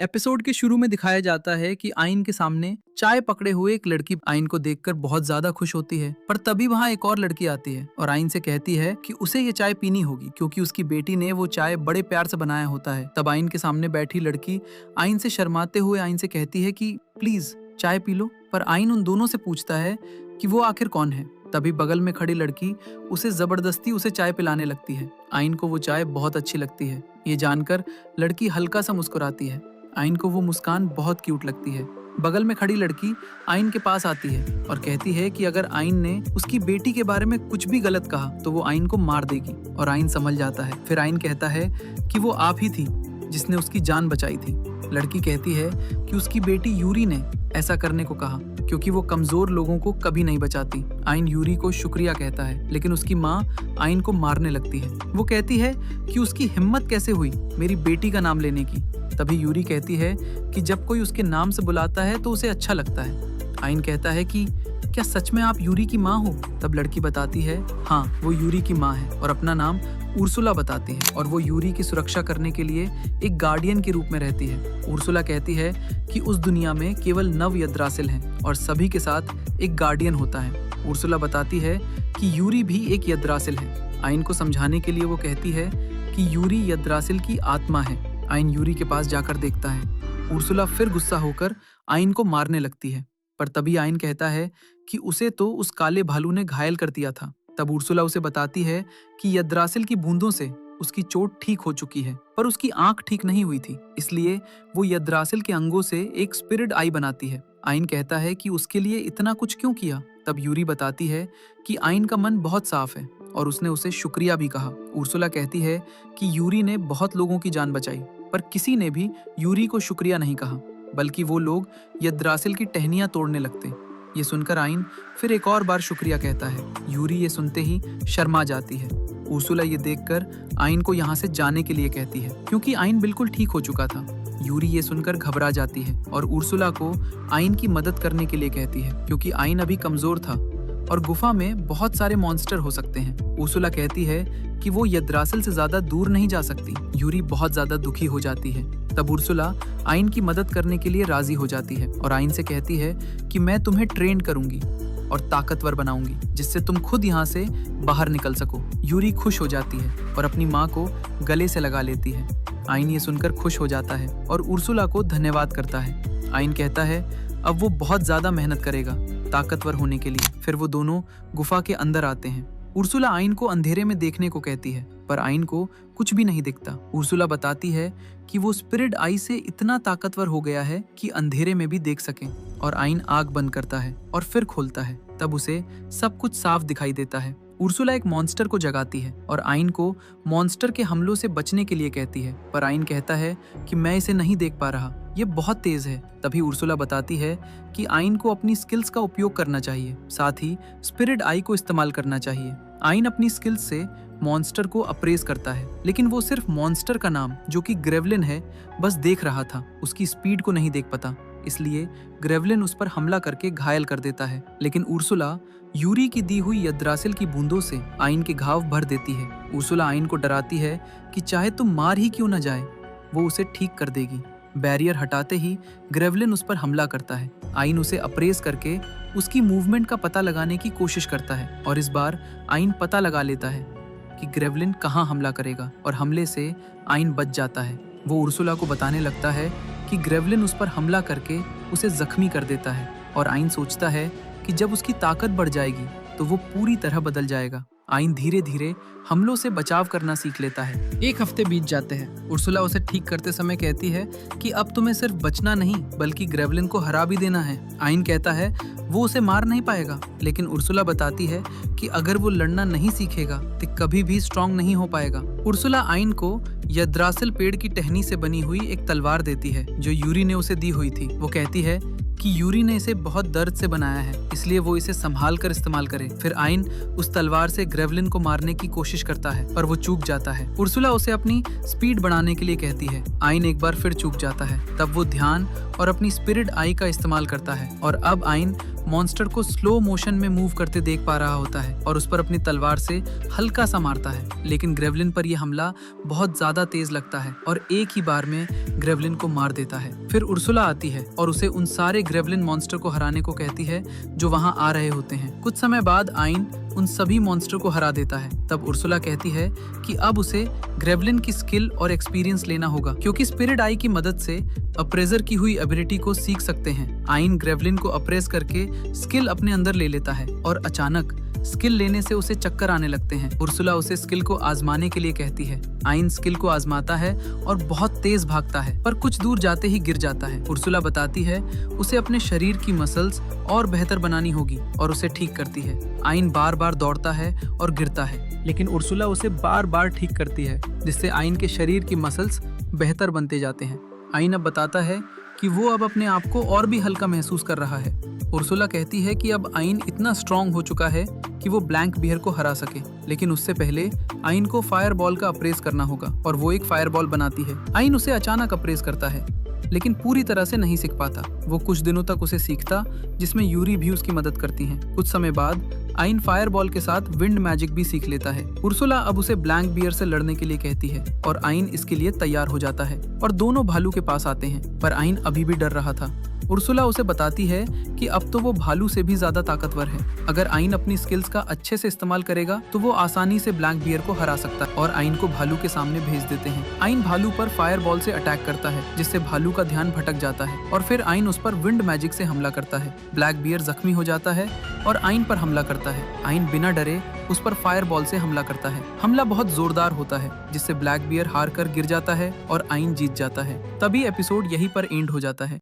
Episode के शुरू में दिखाया जाता है कि आइन के सामने चाय पकड़े हुए एक लड़की आइन को देखकर बहुत ज्यादा खुश होती है। पर तभी वहाँ एक और लड़की आती है और आइन से कहती है कि उसे ये चाय पीनी होगी क्योंकि उसकी बेटी ने वो चाय बड़े प्यार से बनाया होता है। तब आइन के सामने बैठी लड़की आइन से शर्माते हुए आइन से कहती है कि प्लीज चाय पी लो। पर आइन उन दोनों से पूछता है कि वो आखिर कौन है। तभी बगल में खड़ी लड़की उसे जबरदस्ती उसे चाय पिलाने लगती है। आइन को वो चाय बहुत अच्छी लगती है। ये जानकर लड़की हल्का सा मुस्कुराती है। आइन को वो मुस्कान बहुत क्यूट लगती है। बगल में खड़ी लड़की आइन के पास आती है और कहती है कि अगर आइन ने उसकी बेटी के बारे में कुछ भी गलत कहा तो वो आइन को मार देगी। और आइन संभल जाता है। फिर आइन कहता है कि वो आप ही थी जिसने उसकी जान बचाई थी। लड़की कहती है कि उसकी बेटी यूरी ने ऐसा करने को कहा क्योंकि वो कमजोर लोगों को कभी नहीं बचाती। आइन यूरी को शुक्रिया कहता है, लेकिन उसकी माँ आइन को मारने लगती है। वो कहती है कि उसकी हिम्मत कैसे हुई मेरी बेटी का नाम लेने की। तभी यूरी कहती है कि जब कोई उसके नाम से बुलाता है तो उसे अच्छा लगता है। आइन कहता है कि क्या सच में आप यूरी की माँ हो? तब लड़की बताती है हाँ, वो यूरी की माँ है और अपना नाम उर्सुला बताती है और वो यूरी की सुरक्षा करने के लिए एक गार्डियन के रूप में रहती है। उर्सुला कहती है कि उस दुनिया में केवल 9 यद्रासिल हैं और सभी के साथ एक गार्डियन होता है। उर्सुला बताती है कि यूरी भी एक यद्रासिल है। आइन को समझाने के लिए वो कहती है कि यूरी यद्रासिल की आत्मा है। आइन यूरी के पास जाकर देखता है। उर्सुला फिर गुस्सा होकर आइन को मारने लगती है। पर तभी आइन कहता है कि उसे तो उस काले भालू ने घायल कर दिया था। तब उर्सुला उसे बताती है कि यद्रासिल की बूंदों से उसकी चोट ठीक हो चुकी है, पर उसकी आंख ठीक नहीं हुई थी, इसलिए वो यद्रासिल के अंगों से एक स्पिरिट आई बनाती है। आइन कहता है कि उसके लिए इतना कुछ क्यों किया। तब यूरी बताती है कि आइन का मन बहुत साफ है और उसने उसे शुक्रिया भी कहा। उर्सुला कहती है कि यूरी ने बहुत लोगों की जान बचाई, पर किसी ने भी यूरी को शुक्रिया नहीं कहा, बल्कि वो लोग यद्रासिल की टहनियां तोड़ने लगते। ये सुनकर आइन फिर एक और बार शुक्रिया कहता है। यूरी ये सुनते ही शर्मा जाती है। उर्सुला ये देखकर आइन को यहाँ से जाने के लिए कहती है क्योंकि आइन बिल्कुल ठीक हो चुका था। यूरी ये सुनकर घबरा जाती है और उर्सुला को आइन की मदद करने के लिए कहती है क्योंकि आइन अभी कमजोर था और गुफा में बहुत सारे मॉन्स्टर हो सकते हैं। उर्सुला कहती है कि वो यद्रासिल से ज्यादा दूर नहीं जा सकती। यूरी बहुत ज्यादा दुखी हो जाती है। तब उर्सुला आइन की मदद करने के लिए राजी हो जाती है और आइन से कहती है कि मैं तुम्हें ट्रेन करूंगी और ताकतवर बनाऊंगी जिससे तुम खुद यहाँ से बाहर निकल सको। यूरी खुश हो जाती है और अपनी माँ को गले से लगा लेती है। आइन ये सुनकर खुश हो जाता है और उर्सुला को धन्यवाद करता है। आइन कहता है अब वो बहुत ज्यादा मेहनत करेगा ताकतवर होने के लिए। फिर वो दोनों गुफा के अंदर आते हैं। उर्सुला आइन को अंधेरे में देखने को कहती है, पर आइन को कुछ भी नहीं दिखता। उर्सुला बताती है कि वो स्पिरिट आई से इतना ताकतवर हो गया है कि अंधेरे में भी देख सके। और आइन आग बंद करता है और फिर खोलता है। तब उसे सब कुछ साफ दिखाई देता है। उर्सुला एक मॉन्स्टर को जगाती है और आइन को मॉन्स्टर के हमलों से बचने के लिए कहती है, पर आइन कहता है कि मैं इसे नहीं देख पा रहा, ये बहुत तेज है। तभी उर्सुला बताती है कि आइन को अपनी स्किल्स का उपयोग करना चाहिए, साथ ही स्पिरिट आई को इस्तेमाल करना चाहिए। आइन अपनी स्किल्स से मॉन्स्टर को अप्रेस करता है, लेकिन वो सिर्फ मॉन्स्टर का नाम जो कि ग्रेवलिन है बस देख रहा था, उसकी स्पीड को नहीं देख पाता। इसलिए ग्रेवलिन उस पर हमला करके घायल कर देता है। लेकिन उर्सुला यूरी की दी हुई यद्रासिल की बूंदों से आइन के घाव भर देती है। उर्सुला आइन को डराती है कि चाहे तुम मार ही क्यों न जाए, वो उसे ठीक कर देगी। बैरियर हटाते ही ग्रेवलिन उस पर हमला करता है। आइन उसे अप्रेस करके उसकी मूवमेंट का पता लगाने की कोशिश करता है और इस बार आइन पता लगा लेता है कि ग्रेवलिन कहाँ हमला करेगा और हमले से आइन बच जाता है। वो उर्सुला को बताने लगता है कि ग्रेवलिन उस पर हमला करके उसे जख्मी कर देता है और आइन सोचता है कि जब उसकी ताकत बढ़ जाएगी तो वो पूरी तरह बदल जाएगा। आइन धीरे धीरे हमलों से बचाव करना सीख लेता है। 1 हफ्ते बीत जाते हैं। उर्सुला उसे ठीक करते समय कहती है कि अब तुम्हें सिर्फ बचना नहीं बल्कि ग्रेवलिन को हरा भी देना है। आइन कहता है वो उसे मार नहीं पाएगा, लेकिन उर्सुला बताती है कि अगर वो लड़ना नहीं सीखेगा तो कभी भी स्ट्रांग नहीं हो पाएगा। उर्सुला आइन को यद्रासिल पेड़ की टहनी से बनी हुई एक तलवार देती है जो यूरी ने उसे दी हुई थी। वो कहती है कि यूरी ने इसे बहुत दर्द से बनाया है, इसलिए वो इसे संभाल कर इस्तेमाल करे। फिर आइन उस तलवार से ग्रेवलिन को मारने की कोशिश करता है, पर वो चूक जाता है। उर्सुला उसे अपनी स्पीड बढ़ाने के लिए कहती है। आइन एक बार फिर चूक जाता है। तब वो ध्यान और अपनी स्पिरिट आई का इस्तेमाल करता है और अब आइन मॉन्स्टर को स्लो मोशन में मूव करते देख पा रहा होता है और उस पर अपनी तलवार से हल्का सा मारता है, लेकिन ग्रेवलिन पर यह हमला बहुत ज्यादा तेज लगता है और एक ही बार में ग्रेवलिन को मार देता है। फिर उर्सुला आती है और उसे उन सारे ग्रेवलिन मॉन्स्टर को हराने को कहती है जो वहां आ रहे होते हैं। कुछ समय बाद आइन उन सभी मॉन्स्टर को हरा देता है। तब उर्सुला कहती है कि अब उसे ग्रेवलिन की स्किल और एक्सपीरियंस लेना होगा, क्योंकि स्पिरिट आई की मदद से अप्रेजर की हुई एबिलिटी को सीख सकते हैं। आइन ग्रेवलिन को अप्रेज करके स्किल अपने अंदर ले लेता है और अचानक स्किल लेने से उसे चक्कर आने लगते हैं। उर्सुला उसे स्किल को आजमाने के लिए कहती है। आइन स्किल को आजमाता है और बहुत तेज भागता है, पर कुछ दूर जाते ही गिर जाता है। उर्सुला बताती है उसे अपने शरीर की मसल्स और बेहतर बनानी होगी और उसे ठीक करती है। आइन बार बार दौड़ता है और गिरता है, लेकिन उर्सुला उसे बार बार ठीक करती है, जिससे आइन के शरीर की मसल्स बेहतर बनते जाते हैं। आइन अब बताता है कि वो अब अपने आप को और भी हल्का महसूस कर रहा है। उर्सुला कहती है कि अब आइन इतना स्ट्रांग हो चुका है कि वो ब्लैंक बियर को हरा सके, लेकिन उससे पहले आइन को फायर बॉल का अप्रेज करना होगा और वो एक फायर बॉल बनाती है। आइन उसे अचानक अप्रेज करता है, लेकिन पूरी तरह से नहीं सीख पाता। वो कुछ दिनों तक उसे सीखता, जिसमें यूरी भी उसकी मदद करती हैं। कुछ समय बाद आइन फायर बॉल के साथ विंड मैजिक भी सीख लेता है। उर्सुला अब उसे ब्लैंक बियर से लड़ने के लिए कहती है और आइन इसके लिए तैयार हो जाता है और दोनों भालू के पास आते हैं, पर आइन अभी भी डर रहा था। उर्सुला उसे बताती है कि अब तो वो भालू से भी ज्यादा ताकतवर है। अगर आइन अपनी स्किल्स का अच्छे से इस्तेमाल करेगा तो वो आसानी से ब्लैंक बियर को हरा सकता है, और आइन को भालू के सामने भेज देते हैं। आइन भालू पर फायर बॉल से अटैक करता है, जिससे भालू का ध्यान भटक जाता है और फिर आइन उस पर विंड मैजिक से हमला करता है। ब्लैक बियर जख्मी हो जाता है और आइन पर हमला करता है। आइन बिना डरे उस पर फायर बॉल से हमला करता है। हमला बहुत जोरदार होता है, जिससे ब्लैक बियर हार कर गिर जाता है और आइन जीत जाता है। तभी एपिसोड यहीं पर एंड हो जाता है।